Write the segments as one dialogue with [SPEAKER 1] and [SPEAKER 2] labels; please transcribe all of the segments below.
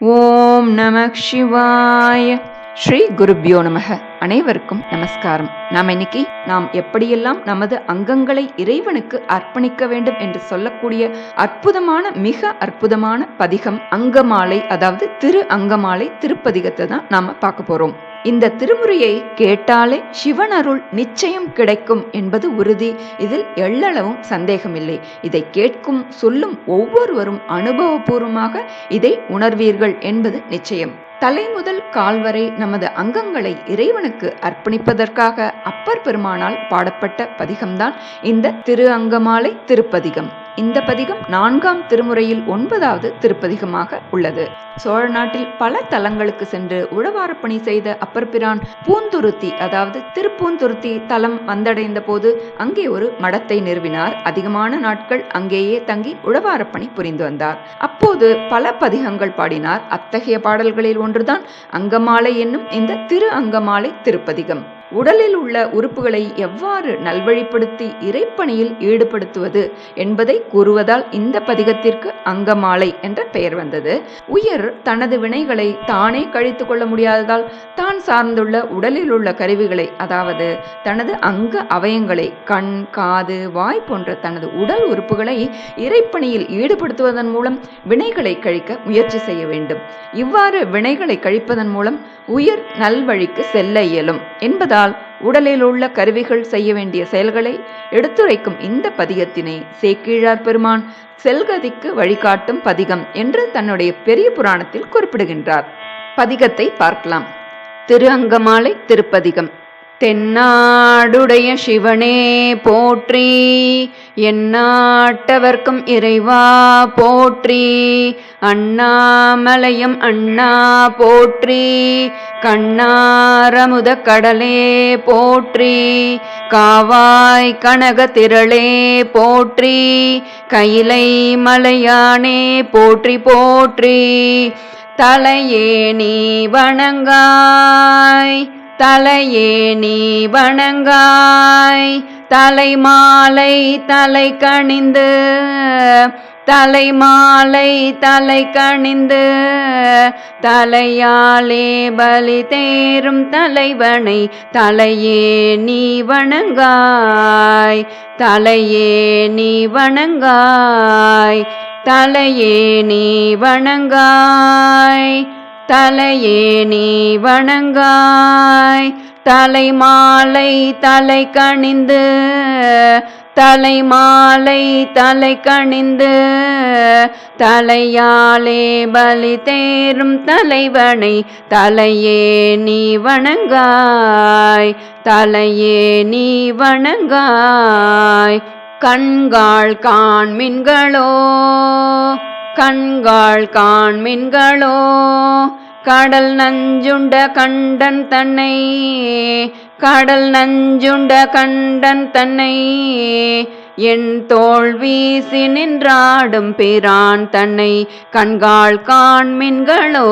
[SPEAKER 1] ஓம் நம சிவாய. ஸ்ரீ குருப்யோ நமக. அனைவருக்கும் நமஸ்காரம். நாம் எப்படியெல்லாம் நமது அங்கங்களை இறைவனுக்கு அர்ப்பணிக்க வேண்டும் என்று சொல்லக்கூடிய மிக அற்புதமான பதிகம் அங்கமாலை, அதாவது திரு அங்கமாலை திருப்பதிகத்தை தான் நாம பார்க்க போறோம். இந்த திருமுறையை கேட்டாலே சிவன் அருள் நிச்சயம் கிடைக்கும் என்பது உறுதி. இதில் எள்ளளவும் சந்தேகமில்லை. இதை கேட்கும் சொல்லும் ஒவ்வொருவரும் அனுபவபூர்வமாக இதை உணர்வீர்கள் என்பது நிச்சயம். தலை முதல் கால் வரை நமது அங்கங்களை இறைவனுக்கு அர்ப்பணிப்பதற்காக அப்பர் பெருமானால் பாடப்பட்ட பதிகம்தான் இந்த திரு அங்கமாலை திருப்பதிகம். இந்த பதிகம் 4ஆம் திருமுறையில் 9வது திருப்பதிகமாக உள்ளது. சோழ நாட்டில் பல தலங்களுக்கு சென்று உழவாரப்பணி செய்த அப்பர் பிரான் பூந்துருத்தி, அதாவது திருப்பூந்துருத்தி தலம் வந்தடைந்த போது அங்கே ஒரு மடத்தை நிறுவினார். அதிகமான நாட்கள் அங்கேயே தங்கி உழவாரப்பணி புரிந்து வந்தார். அப்போது பல பதிகங்கள் பாடினார். அத்தகைய பாடல்களில் ஒன்றுதான் அங்கமாலை என்னும் இந்த திரு அங்கமாலை திருப்பதிகம். உடலில் உள்ள உறுப்புகளை எவ்வாறு நல்வழிப்படுத்தி இறைப்பணியில் ஈடுபடுத்துவது என்பதை கூறுவதால் இந்த பதிகத்திற்கு அங்கமாலை என்ற பெயர் வந்தது. உயிர் தனது வினைகளை தானே கழித்து கொள்ள முடியாததால் தான் சார்ந்துள்ள உடலில் உள்ள கருவிகளை, அதாவது தனது அங்க அவயங்களை, கண், காது, வாய் போன்ற தனது உடல் உறுப்புகளை இறைப்பணியில் ஈடுபடுத்துவதன் மூலம் வினைகளை கழிக்க முயற்சி செய்ய வேண்டும். இவ்வாறு வினைகளை கழிப்பதன் மூலம் உயிர் நல்வழிக்கு செல்ல இயலும் என்பதால் உடலில் உள்ள கருவிகள் செய்ய வேண்டிய செயல்களை எடுத்துரைக்கும் இந்த பதிகத்தினை சேக்கிழார் பெருமான் செல்கதிக்கு வழிகாட்டும் பதிகம் என்று தன்னுடைய பெரிய புராணத்தில் குறிப்பிடுகின்றார். பதிகத்தை பார்க்கலாம். திரு அங்கமாலை திருப்பதிகம். தென்னாடுடைய சிவனே போற்றி, எந்நாட்டவர்க்கும் இறைவா போற்றி, அண்ணாமலையும் அண்ணா போற்றி, கண்ணாரமுத கடலே போற்றி, காவாய் கனக திரளே போற்றி, கையிலை மலையானே போற்றி போற்றி, தலையே நீ வணங்காய், தலையே நீ வணங்காய், தலைமாலை தலை கணிந்து, தலைமாலை தலை கணிந்து, தலையாலே பலி தேரும் தலைவனை தலையே நீ வணங்காய், தலையே நீ வணங்காய், தலையே நீ வணங்காய், தலையே நீ வணங்காய், தலைமாலை தலை கணிந்து, தலைமாலை தலை கணிந்து, தலையாலே பலி தேரும் தலைவனை தலையே நீ வணங்காய், தலையே நீ வணங்காய். கண்காள் காண்மின்களோ, கண்காள் காண்மின்களோ, கடல் நஞ்சுண்ட கண்டன் தன்னை, கடல் நஞ்சுண்ட கண்டன் தன்னை, என் தோள் வீசி நின்றாடும் பிரான் தன்னை கண்காள் காண்மின்களோ,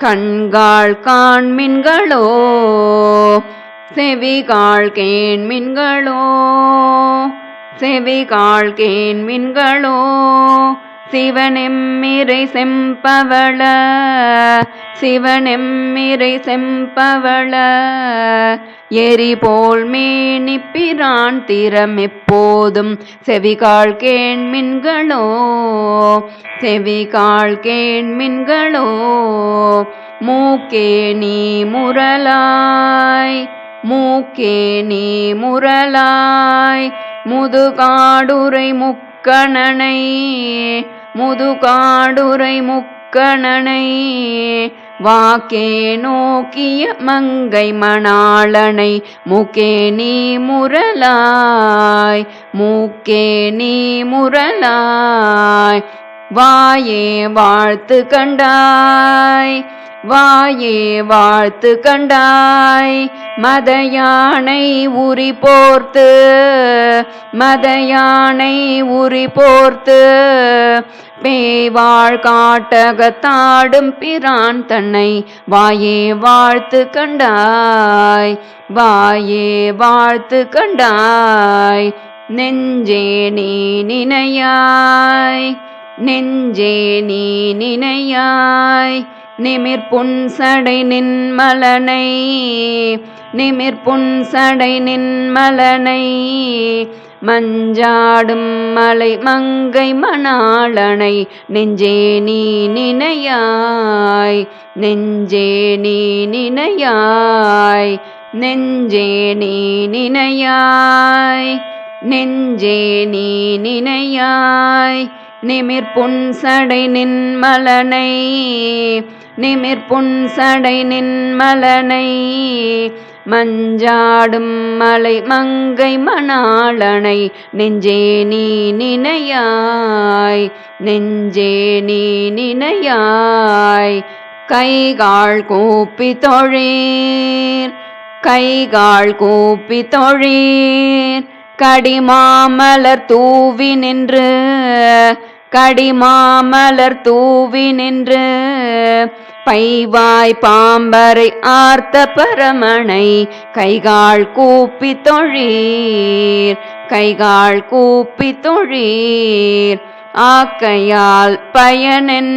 [SPEAKER 1] கண்காள் காண்மின்களோ, செவிகாள் கேண்மின்களோ, செவிகாள் கேண்மின்களோ, சிவனெம்மிரை செம்பவள, சிவனெம்மிரை செம்பவள, எரிபோல் மேனிப்பிரான் திறம் எப்போதும் செவிகாள் கேண்மின்களோ, செவிகாள் கேண்மின்களோ, மூக்கே நீ முரலாய், மூக்கே நீ முரலாய், முதுகாடுரை முக்கணனை, முதுகாடுரை முக்கணனை, வாக்கே நோக்கிய மங்கை மணாளனை மூக்கே நீ முரலாய், மூக்கே நீ முரலாய், வாயே வாழ்த்து கண்டாய், வாயே வாழ்த்து கண்டாய், மதயானை உரி போர்த்து, மதயானை உரி போர்த்து, பேய்வாழ் காட்டகத்தாடும் பிரான் தன்னை வாயே வாழ்த்து கண்டாய், வாயே வாழ்த்து கண்டாய், நெஞ்சே நீ நினையாய், நெஞ்சே நீ நினையாய் நிமிர்புன்சடை நின்மலனை நிமிர்புன்சடை நின்மலனை மஞ்சாடும் மலை மங்கை மணாளனை நெஞ்சே நீ நினையாய் நெஞ்சே நீ நினையாய் நெஞ்சே நீ நினையாய் நெஞ்சே நீ நினையாய் நிமிர்புன்சடை நின்மலனை நிமிர்புன்சடை நின்மலனை மஞ்சாடும் மலை மங்கை மணாளனை நெஞ்சே நீ நினையாய் நெஞ்சே நீ நினையாய் கைகால் கூப்பி தொழீர் கைகால் கூப்பி தொழீர் கடிமாமலர் தூவி நின்று கடிமாமலர் தூவி நின்று பைவாய் பாம்பரை ஆர்த்த பரமனை கைகால் கூப்பி தொழீர் கைகால் கூப்பி தொழீர் ஆக்கையால் பயனென்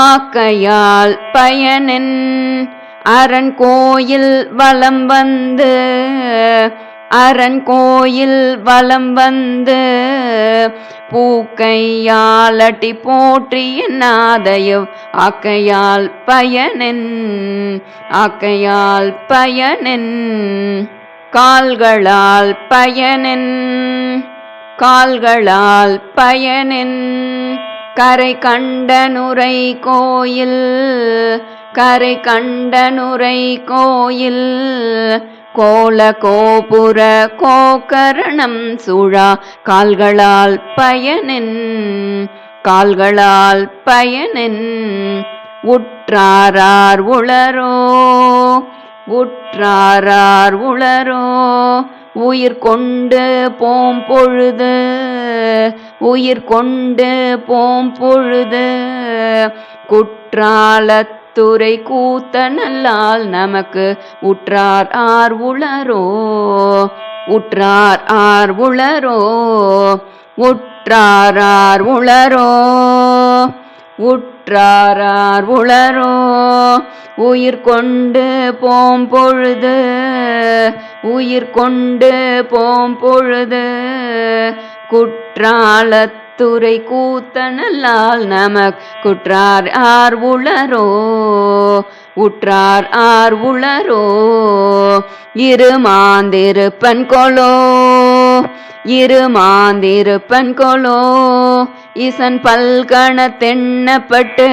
[SPEAKER 1] ஆக்கையால் பயனென் அரண் கோயில் வலம் வந்து அரண் கோயில் வலம் வந்து பூக்கையாலட்டி போற்றிய நாதயவ் ஆக்கையால் பயனென் ஆக்கையால் பயனென் கால்களால் பயனென் கால்களால் பயனென் கரை கண்டனுரை கோயில் கரை கண்டனுரை கோயில் கோல கோபுர கோகரணம் சூழா கால்களால் பயனென் கால்களால் பயனென் உற்றாரார் உளரோ உற்றாரார் உளரோ உயிர் கொண்டு போம் பொழுது உயிர் கொண்டு போம் பொழுது குற்றாலத்துறை கூத்தனல்லால் நமக்கு உற்றார் ஆர் உளரோ உற்றார் ஆர் உளரோ உற்றாரார் உளரோ உற்றாரார் உளரோ உயிர் கொண்டு போம் பொழுது உயிர் கொண்டு போம் பொழுது குற்றாலத்துறை கூத்தனல்லால் நமக் குற்றார் ஆர் உளரோ உற்றார் ஆர் உளரோ இருமாந்திருப்பன் கொலோ இருமாந்திருப்பன் கொலோ இசன் பல்கண தென்னப்பட்டு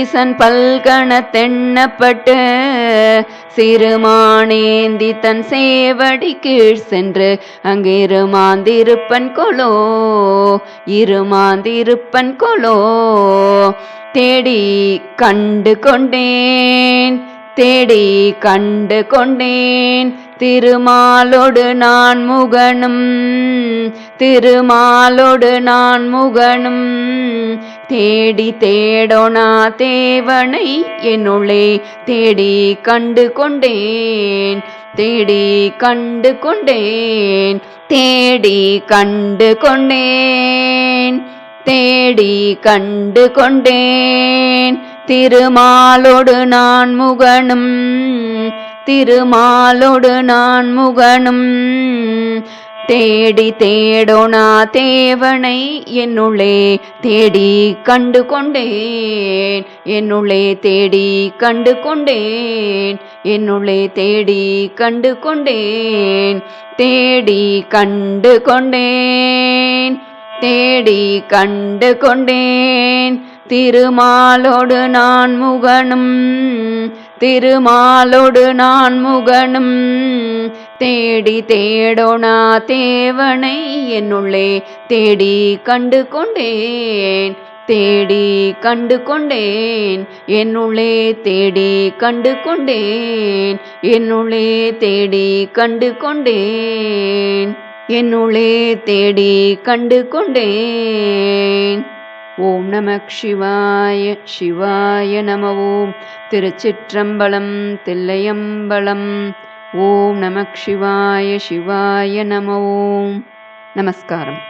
[SPEAKER 1] இசன் பல்கண தென்னப்பட்டு சிறுமானேந்தி தன் சேவடி கீழ் சென்று அங்கிருமாந்திருப்பன் கொலோ இருமாந்திருப்பன் கொலோ தேடி கண்டு கொண்டேன் தேடி கண்டு கொண்டேன் திருமாலோடு நான் முகனும் திருமாலோடு நான் முகனும் தேடி தேடோனா தேவனை என்னுள்ளே தேடி கண்டு கொண்டேன் தேடி கண்டு கொண்டேன் தேடி கண்டு கொண்டேன் தேடி கண்டு கொண்டேன் திருமாலோடு நான் முகனும் திருமாலோடு நான் முகனும் தேடி தேடோனா தேவனை என்னுள்ளே தேடி கண்டு கொண்டேன் என்னுள்ளே தேடி கண்டு கொண்டேன் என்னுள்ளே தேடி கண்டு கொண்டேன் தேடி கண்டு கொண்டேன் தேடி கண்டு கொண்டேன் திருமாலோடு நான் முகனும் திருமாலோடு நான் முகனும் தேடி தேடோனா தேவனை என்னுள்ளே தேடி கண்டு கொண்டேன் தேடி கண்டு கொண்டேன் என்னுள்ளே தேடி கண்டு கொண்டேன் என்னுள்ளே தேடி கண்டு கொண்டேன் என்னுள்ளே தேடி கண்டு கொண்டேன். ஓம் நமக் சிவாய. சிவாய நம. ஓம் திருச்சிற்றம்பலம் தில்லையம்பலம். ஓம் நமக் சிவாய. சிவாய நம. ஓம். நமஸ்காரம்.